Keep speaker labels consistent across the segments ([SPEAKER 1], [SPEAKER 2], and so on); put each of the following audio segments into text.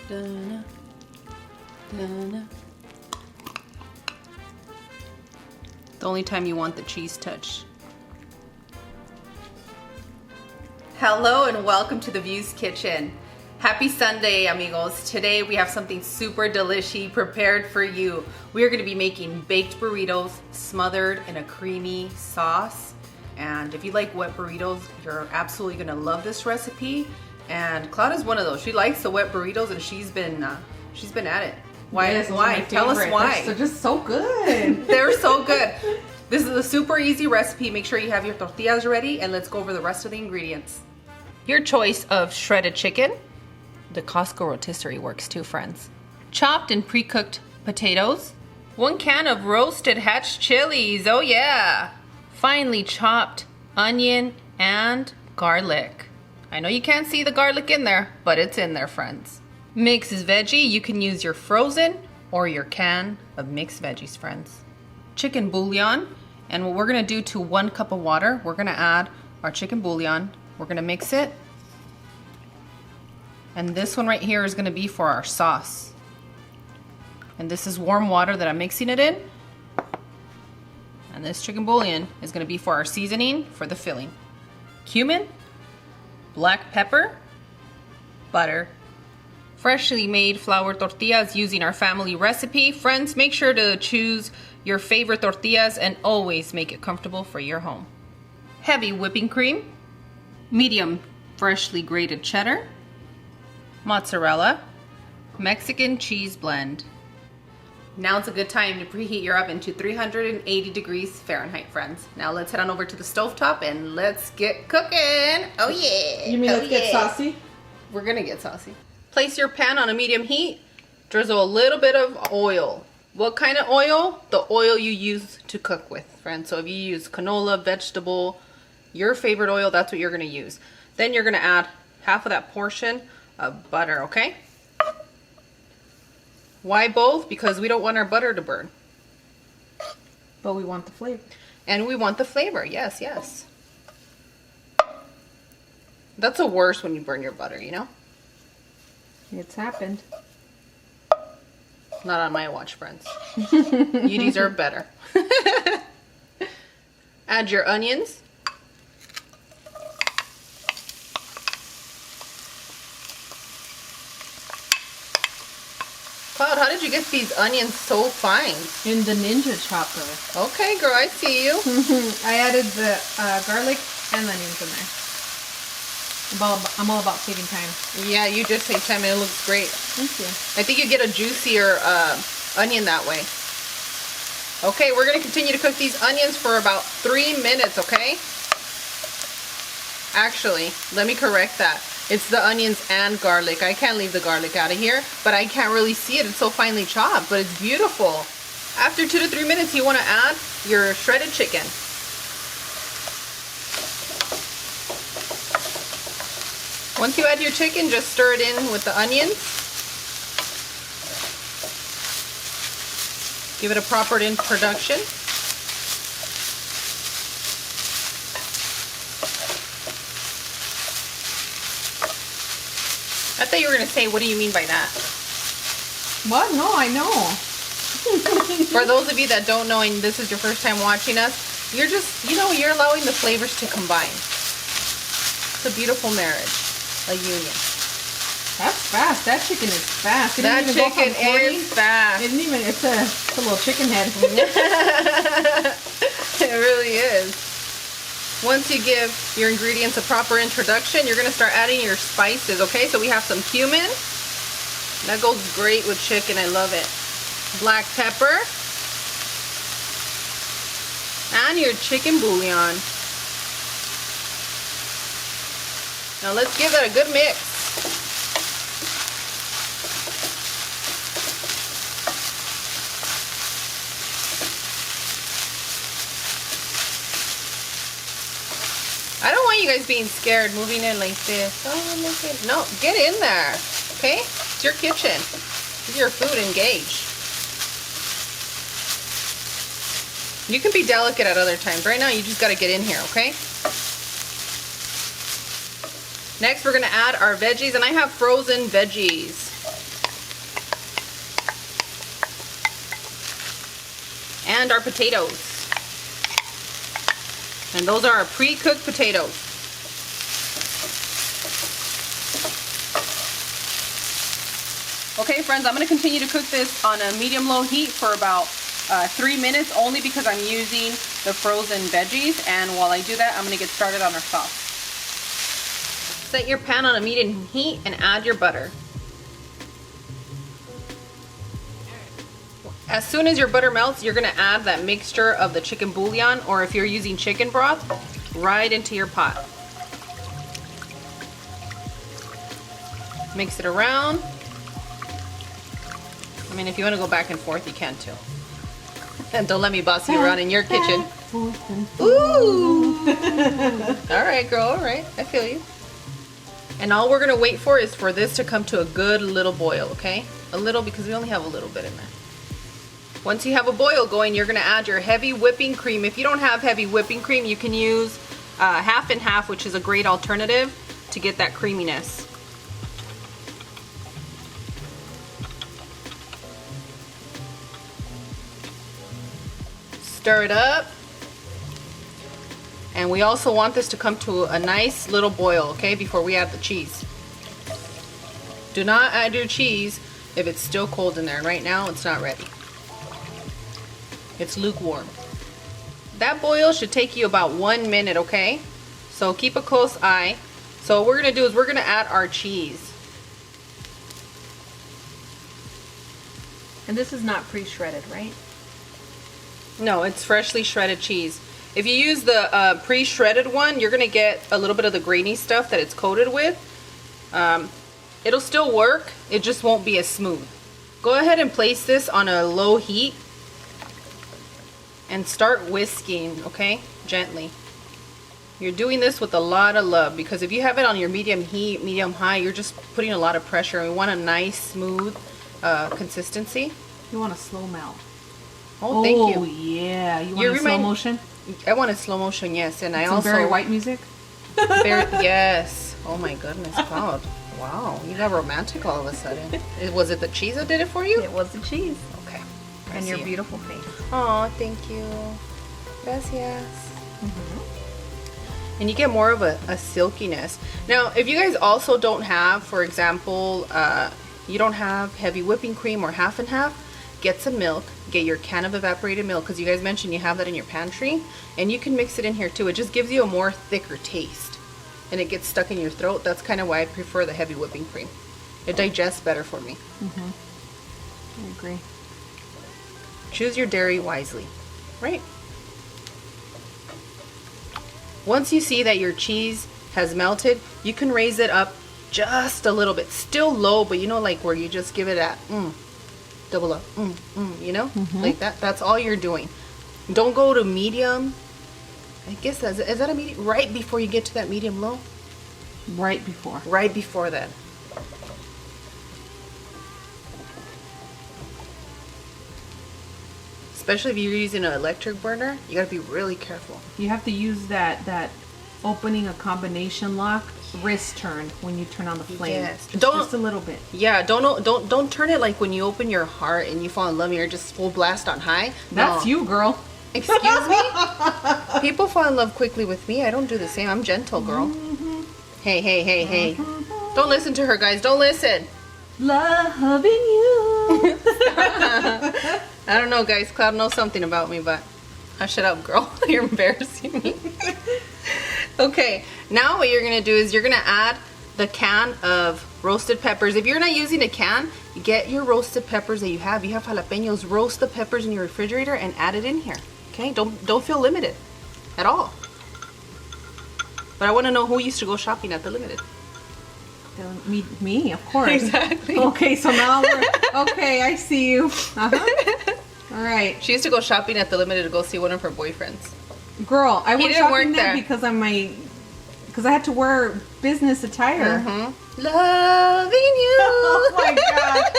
[SPEAKER 1] Dun, dun. The only time you want the cheese touch. Hello and welcome to the View's Kitchen. Happy Sunday, amigos. Today we have something super delicious prepared for you. We are going to be making baked burritos smothered in a creamy sauce. And if you like wet burritos, you're absolutely going to love this recipe. And Claudia's one of those. She likes the wet burritos, and she's been at it. Why?
[SPEAKER 2] Yes,
[SPEAKER 1] why? Tell us why.
[SPEAKER 2] They're just so good.
[SPEAKER 1] They're so good. This is a super easy recipe. Make sure you have your tortillas ready, and let's go over the rest of the ingredients. Your choice of shredded chicken. The Costco rotisserie works too, friends. Chopped and pre-cooked potatoes. 1 can of roasted hatch chilies. Oh yeah. Finely chopped onion and garlic. I know you can't see the garlic in there, but it's in there, friends. Mixed veggie. You can use your frozen or your can of mixed veggies, friends. Chicken bouillon. And what we're gonna do to 1 cup of water, we're gonna add our chicken bouillon. We're gonna mix it. And this one right here is gonna be for our sauce. And this is warm water that I'm mixing it in. And this chicken bouillon is gonna be for our seasoning for the filling. Cumin, black pepper, butter, freshly made flour tortillas using our family recipe. Friends, make sure to choose your favorite tortillas and always make it comfortable for your home. Heavy whipping cream, medium freshly grated cheddar, mozzarella, Mexican cheese blend. Now it's a good time to preheat your oven to 380 degrees Fahrenheit, friends. Now let's head on over to the stovetop and let's get cooking. Oh yeah.
[SPEAKER 2] You mean let's get saucy?
[SPEAKER 1] We're gonna get saucy. Place your pan on a medium heat. Drizzle a little bit of oil. What kind of oil? The oil you use to cook with, friends. So if you use canola, vegetable, your favorite oil, that's what you're gonna use. Then you're gonna add half of that portion of butter, okay? Why both? Because we don't want our butter to burn.
[SPEAKER 2] But we want the flavor.
[SPEAKER 1] And we want the flavor, yes, yes. That's the worst when you burn your butter, you know?
[SPEAKER 2] It's happened.
[SPEAKER 1] Not on my watch, friends. You deserve better. Add your onions. Cloud, how did you get these onions so fine?
[SPEAKER 2] In the Ninja chopper.
[SPEAKER 1] Okay, girl, I see you.
[SPEAKER 2] I added the garlic and onions in there. I'm all about saving time.
[SPEAKER 1] Yeah, you just say time and it looks great.
[SPEAKER 2] Thank you.
[SPEAKER 1] I think you get a juicier onion that way. Okay, we're going to continue to cook these onions for about 3 minutes, okay? Actually, let me correct that. It's the onions and garlic. I can't leave the garlic out of here, but I can't really see it. It's so finely chopped, but it's beautiful. After 2 to 3 minutes, you want to add your shredded chicken. Once you add your chicken, just stir it in with the onions. Give it a proper introduction. I thought you were going to say, what do you mean by that?
[SPEAKER 2] What? No, I know.
[SPEAKER 1] For those of you that don't know and this is your first time watching us, you're just, you know, you're allowing the flavors to combine. It's a beautiful marriage, a union.
[SPEAKER 2] That's fast. That chicken is fast.
[SPEAKER 1] That chicken is fast.
[SPEAKER 2] It's a little chicken head.
[SPEAKER 1] It really is. Once you give your ingredients a proper introduction, you're going to start adding your spices, okay? So we have some cumin. That goes great with chicken. I love it. Black pepper. And your chicken bouillon. Now let's give that a good mix. I don't want you guys being scared moving in like this. Oh, look at, no, get in there, okay? It's your kitchen. It's your food, engage. You can be delicate at other times. Right now, you just got to get in here, okay? Next, we're going to add our veggies, and I have frozen veggies. And our potatoes. And those are our pre-cooked potatoes. Okay, friends, I'm going to continue to cook this on a medium-low heat for about 3 minutes, only because I'm using the frozen veggies. And while I do that, I'm going to get started on our sauce. Set your pan on a medium heat and add your butter. As soon as your butter melts, you're going to add that mixture of the chicken bouillon, or if you're using chicken broth, right into your pot. Mix it around. I mean, if you want to go back and forth, you can too. And don't let me boss you around in your kitchen. Ooh! Alright, girl, alright. I feel you. And all we're going to wait for is for this to come to a good little boil, okay? A little, because we only have a little bit in there. Once you have a boil going, you're going to add your heavy whipping cream. If you don't have heavy whipping cream, you can use half and half, which is a great alternative to get that creaminess. Stir it up. And we also want this to come to a nice little boil, okay, before we add the cheese. Do not add your cheese if it's still cold in there. Right now, it's not ready. It's lukewarm. That boil should take you about 1 minute, okay? So keep a close eye. So what we're going to do is we're going to add our cheese.
[SPEAKER 2] And this is not pre-shredded, right?
[SPEAKER 1] No, it's freshly shredded cheese. If you use the pre-shredded one, you're going to get a little bit of the grainy stuff that it's coated with. It'll still work, it just won't be as smooth. Go ahead and place this on a low heat and start whisking, okay? Gently. You're doing this with a lot of love, because if you have it on your medium heat, medium high, you're just putting a lot of pressure. And we want a nice, smooth consistency.
[SPEAKER 2] You want a slow melt.
[SPEAKER 1] Oh, thank you.
[SPEAKER 2] Oh, yeah. You want a slow motion?
[SPEAKER 1] I want a slow motion, yes. And I
[SPEAKER 2] also...
[SPEAKER 1] also...
[SPEAKER 2] Very white music?
[SPEAKER 1] Yes. Oh my goodness, Cloud. Wow, you got romantic all of a sudden. Was it the cheese that did it for you?
[SPEAKER 2] It was the cheese.
[SPEAKER 1] Okay.
[SPEAKER 2] And your beautiful face.
[SPEAKER 1] Oh, thank you. Gracias. And you get more of a silkiness. Now, if you guys also don't have, for example, you don't have heavy whipping cream or half and half, get some milk. Get your can of evaporated milk, because you guys mentioned you have that in your pantry. And you can mix it in here too. It just gives you a more thicker taste. And it gets stuck in your throat. That's kind of why I prefer the heavy whipping cream. It digests better for me.
[SPEAKER 2] I agree.
[SPEAKER 1] Choose your dairy wisely, right? Once you see that your cheese has melted, you can raise it up just a little bit. Still low, but you know, like where you just give it that double up, you know, like that. That's all you're doing. Don't go to medium. I guess is that a medium? Right before you get to that medium low?
[SPEAKER 2] Right before.
[SPEAKER 1] Right before that. Especially if you're using an electric burner, you gotta be really careful.
[SPEAKER 2] You have to use that opening a combination lock wrist turn when you turn on the flame.
[SPEAKER 1] Yes.
[SPEAKER 2] Just a little bit.
[SPEAKER 1] Yeah, don't turn it like when you open your heart and you fall in love and you're just full blast on high.
[SPEAKER 2] That's you, girl.
[SPEAKER 1] Excuse me? People fall in love quickly with me. I don't do the same. I'm gentle, girl. Hey. Don't listen to her, guys. Don't listen.
[SPEAKER 2] Loving you.
[SPEAKER 1] I don't know, guys. Cloud knows something about me, but shut up, girl. You're embarrassing me. Okay, now what you're going to do is you're going to add the can of roasted peppers. If you're not using a can, get your roasted peppers that you have. You have jalapenos. Roast the peppers in your refrigerator and add it in here. Okay, don't feel limited at all. But I want to know who used to go shopping at the Limited.
[SPEAKER 2] Me, of course.
[SPEAKER 1] Exactly.
[SPEAKER 2] Okay, so now we're... Okay, I see you. All right.
[SPEAKER 1] She used to go shopping at the Limited to go see one of her boyfriends.
[SPEAKER 2] Girl, I went shopping there
[SPEAKER 1] because
[SPEAKER 2] because I had to wear business attire.
[SPEAKER 1] Loving you.
[SPEAKER 2] Oh my god.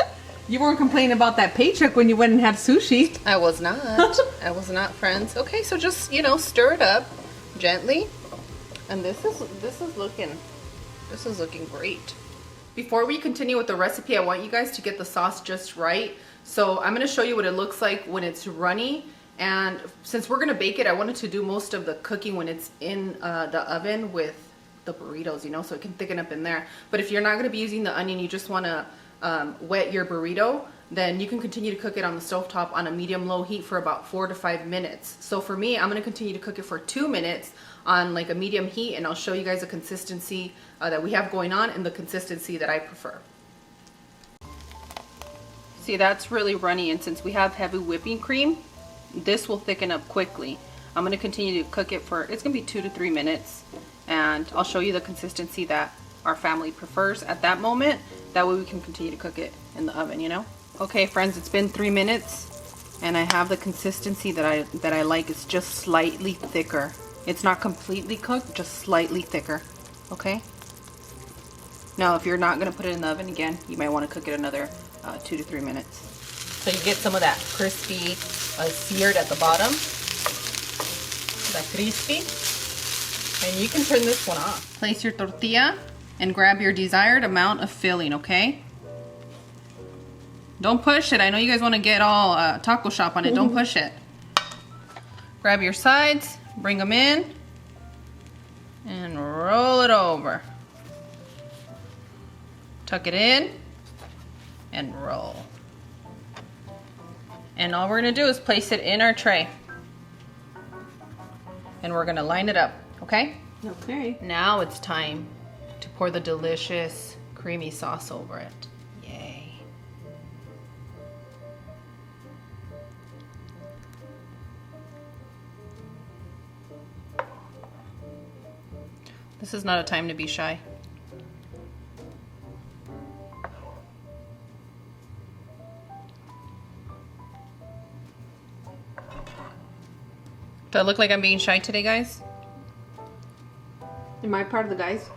[SPEAKER 2] You weren't complaining about that paycheck when you went and had sushi.
[SPEAKER 1] I was not. I was not, friends. Okay, so just, stir it up gently. And this is looking great. Before we continue with the recipe, I want you guys to get the sauce just right. So I'm going to show you what it looks like when it's runny And since we're gonna bake it, I wanted to do most of the cooking when it's in the oven with the burritos, you know, so it can thicken up in there. But if you're not gonna be using the onion, you just wanna wet your burrito, then you can continue to cook it on the stovetop on a medium-low heat for about 4 to 5 minutes. So for me, I'm gonna continue to cook it for 2 minutes on like a medium heat, and I'll show you guys the consistency that we have going on and the consistency that I prefer. See, that's really runny, and since we have heavy whipping cream, this will thicken up quickly. I'm gonna continue to cook it for, it's gonna be 2 to 3 minutes, and I'll show you the consistency that our family prefers at that moment. That way we can continue to cook it in the oven, you know? Okay, friends, it's been 3 minutes, and I have the consistency that I like. It's just slightly thicker. It's not completely cooked, just slightly thicker, okay? Now, if you're not gonna put it in the oven again, you might wanna cook it another 2 to 3 minutes. So you get some of that crispy seared at the bottom, that crispy, and you can turn this one off. Place your tortilla and grab your desired amount of filling, okay? Don't push it. I know you guys want to get all taco shop on it. Don't push it. Grab your sides, bring them in, and roll it over. Tuck it in and roll. And all we're gonna do is place it in our tray. And we're gonna line it up, okay?
[SPEAKER 2] Okay.
[SPEAKER 1] Now it's time to pour the delicious creamy sauce over it. Yay. This is not a time to be shy. Do I look like I'm being shy today, guys?
[SPEAKER 2] Am I part of the guys?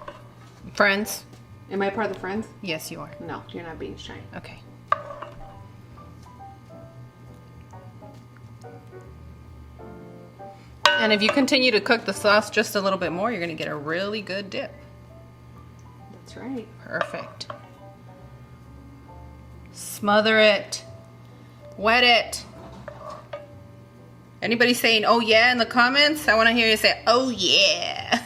[SPEAKER 1] Friends?
[SPEAKER 2] Am I part of the friends?
[SPEAKER 1] Yes, you are.
[SPEAKER 2] No, you're not being shy.
[SPEAKER 1] Okay. And if you continue to cook the sauce just a little bit more, you're gonna get a really good dip.
[SPEAKER 2] That's right.
[SPEAKER 1] Perfect. Smother it. Wet it. Anybody saying, oh yeah, in the comments? I wanna hear you say, oh yeah.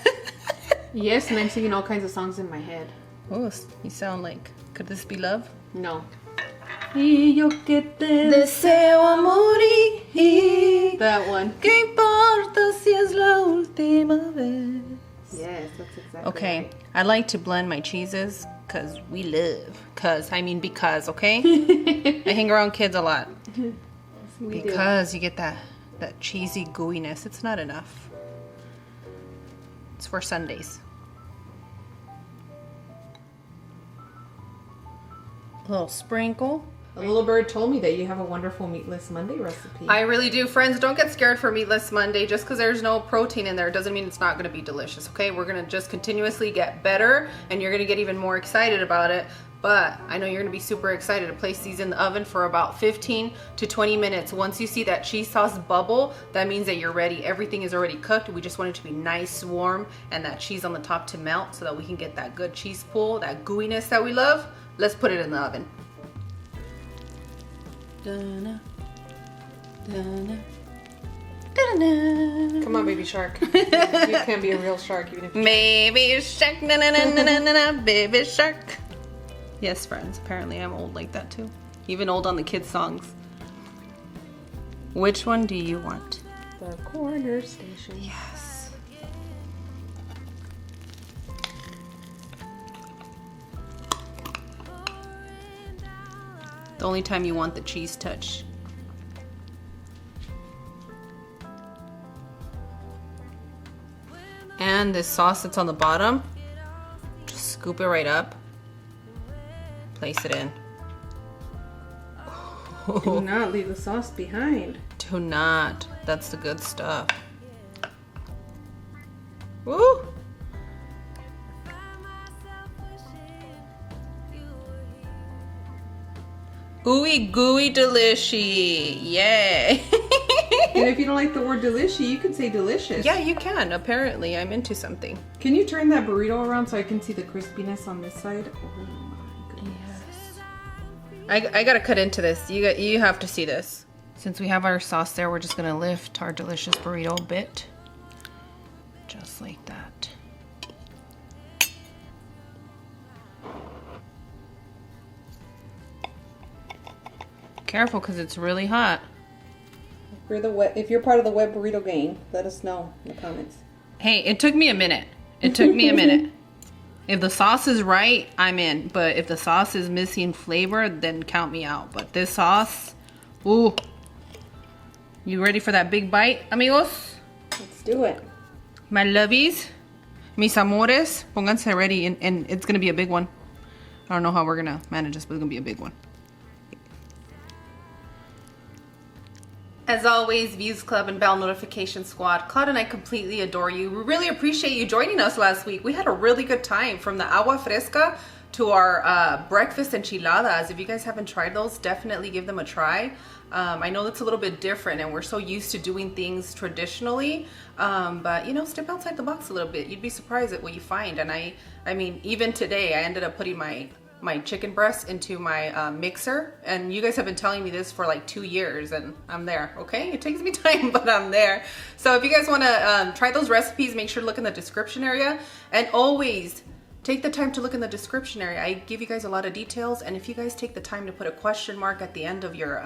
[SPEAKER 2] Yes, and I'm singing all kinds of songs in my head.
[SPEAKER 1] Oh, you sound like, could this be love?
[SPEAKER 2] No. Y yo que te
[SPEAKER 1] Deseo morir.
[SPEAKER 2] That one.
[SPEAKER 1] ¿Qué importa si es la última vez?
[SPEAKER 2] Yes, that's exactly
[SPEAKER 1] Okay,
[SPEAKER 2] right.
[SPEAKER 1] I like to blend my cheeses because we live. Because, okay? I hang around kids a lot.
[SPEAKER 2] We do.
[SPEAKER 1] Because you get that cheesy gooiness. It's not enough. It's for Sundays. A little sprinkle.
[SPEAKER 2] A little bird told me that you have a wonderful Meatless Monday recipe.
[SPEAKER 1] I really do. Friends, don't get scared for Meatless Monday. Just because there's no protein in there doesn't mean it's not going to be delicious, okay? We're going to just continuously get better, and you're going to get even more excited about it. But I know you're going to be super excited to place these in the oven for about 15 to 20 minutes. Once you see that cheese sauce bubble, that means that you're ready. Everything is already cooked. We just want it to be nice, warm, and that cheese on the top to melt so that we can get that good cheese pull, that gooiness that we love. Let's put it in the oven. Da-na, da-na, da-na.
[SPEAKER 2] Come on, baby shark. You can be a real shark even if you...
[SPEAKER 1] Baby shark, na na na na na na na, baby shark. Yes, friends, apparently I'm old like that too. Even old on the kids' songs. Which one do you want?
[SPEAKER 2] The corner station.
[SPEAKER 1] Yes. The only time you want the cheese touch. And this sauce that's on the bottom, just scoop it right up. Place it in.
[SPEAKER 2] Do not leave the sauce behind.
[SPEAKER 1] Do not. That's the good stuff. Woo! Ooey gooey delishy. Yay.
[SPEAKER 2] And if you don't like the word delicious, you can say delicious.
[SPEAKER 1] Yeah, you can. Apparently, I'm into something.
[SPEAKER 2] Can you turn that burrito around so I can see the crispiness on this side? Oh my goodness.
[SPEAKER 1] Yes. I gotta cut into this. You have to see this. Since we have our sauce there, we're just gonna lift our delicious burrito a bit. Just like that. Careful, because it's really hot.
[SPEAKER 2] If you're part of the web burrito gang, let us know in the comments.
[SPEAKER 1] Hey, it took me a minute. It took me a minute. If the sauce is right, I'm in. But if the sauce is missing flavor, then count me out. But this sauce, ooh. You ready for that big bite, amigos?
[SPEAKER 2] Let's do it.
[SPEAKER 1] My lovies, mis amores, pónganse ready, and it's gonna be a big one. I don't know how we're gonna manage this, but it's gonna be a big one. As always, Views Club and Bell Notification Squad, Claude and I completely adore you. We really appreciate you joining us last week. We had a really good time, from the agua fresca to our breakfast enchiladas. If you guys haven't tried those, definitely give them a try. I know that's a little bit different, and we're so used to doing things traditionally, but you know, step outside the box a little bit. You'd be surprised at what you find. And I mean, even today, I ended up putting my chicken breast into my mixer, and you guys have been telling me this for like 2 years, and I'm there. Okay, it takes me time, but I'm there. So if you guys want to try those recipes, make sure to look in the description area, and always take the time to look in the description area. I give you guys a lot of details, and if you guys take the time to put a question mark at the end of your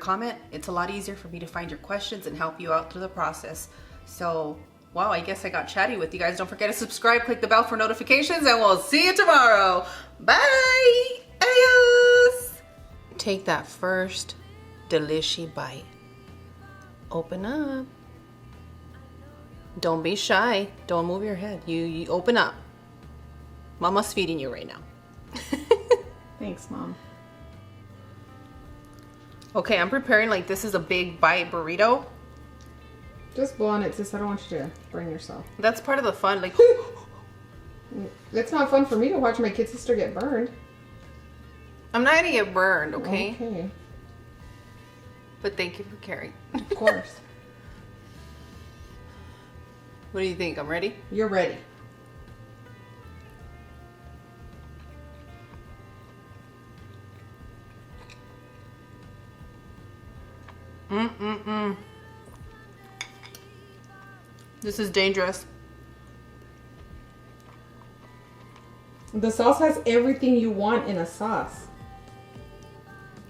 [SPEAKER 1] comment, it's a lot easier for me to find your questions and help you out through the process. So wow, I guess I got chatty with you guys. Don't forget to subscribe, click the bell for notifications, and we'll see you tomorrow. Bye! Adios! Take that first delicious bite. Open up. Don't be shy. Don't move your head. You open up. Mama's feeding you right now.
[SPEAKER 2] Thanks, Mom.
[SPEAKER 1] Okay, I'm preparing like this is a big bite burrito.
[SPEAKER 2] Just blow on it, sis. I don't want you to burn yourself.
[SPEAKER 1] That's part of the fun. Like,
[SPEAKER 2] It's not fun for me to watch my kid sister get burned.
[SPEAKER 1] I'm not gonna get burned, okay?
[SPEAKER 2] Okay.
[SPEAKER 1] But thank you for caring.
[SPEAKER 2] Of course.
[SPEAKER 1] What do you think? I'm ready?
[SPEAKER 2] You're ready.
[SPEAKER 1] This is dangerous.
[SPEAKER 2] The sauce has everything you want in a sauce.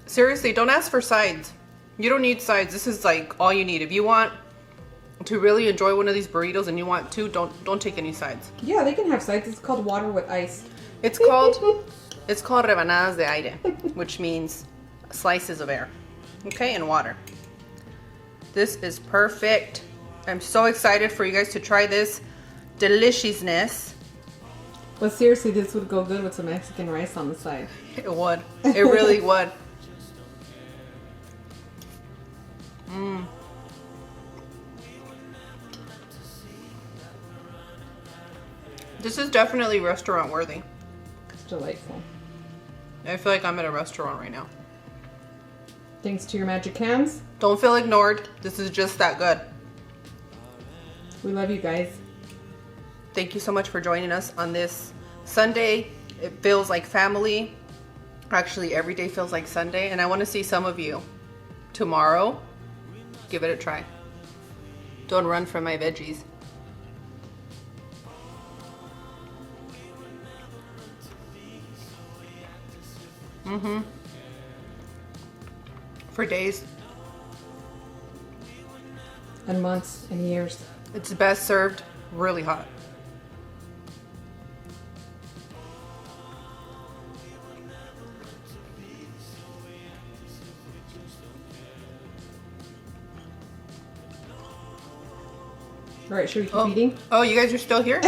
[SPEAKER 1] Seriously, don't ask for sides. You don't need sides. This is like all you need. If you want to really enjoy one of these burritos and you want to, don't take any sides.
[SPEAKER 2] Yeah, they can have sides. It's called water with ice.
[SPEAKER 1] It's called rebanadas de aire, which means slices of air. Okay, and water. This is perfect. I'm so excited for you guys to try this deliciousness.
[SPEAKER 2] But seriously, this would go good with some Mexican rice on the side.
[SPEAKER 1] It would. It really would. This is definitely restaurant worthy.
[SPEAKER 2] It's delightful.
[SPEAKER 1] I feel like I'm at a restaurant right now.
[SPEAKER 2] Thanks to your magic hands.
[SPEAKER 1] Don't feel ignored. This is just that good.
[SPEAKER 2] We love you guys.
[SPEAKER 1] Thank you so much for joining us on this Sunday. It feels like family. Actually, every day feels like Sunday. And I want to see some of you tomorrow. Give it a try. Don't run from my veggies. For days.
[SPEAKER 2] And months and years.
[SPEAKER 1] It's best served really hot.
[SPEAKER 2] All right, should we keep eating?
[SPEAKER 1] Oh, you guys are still here?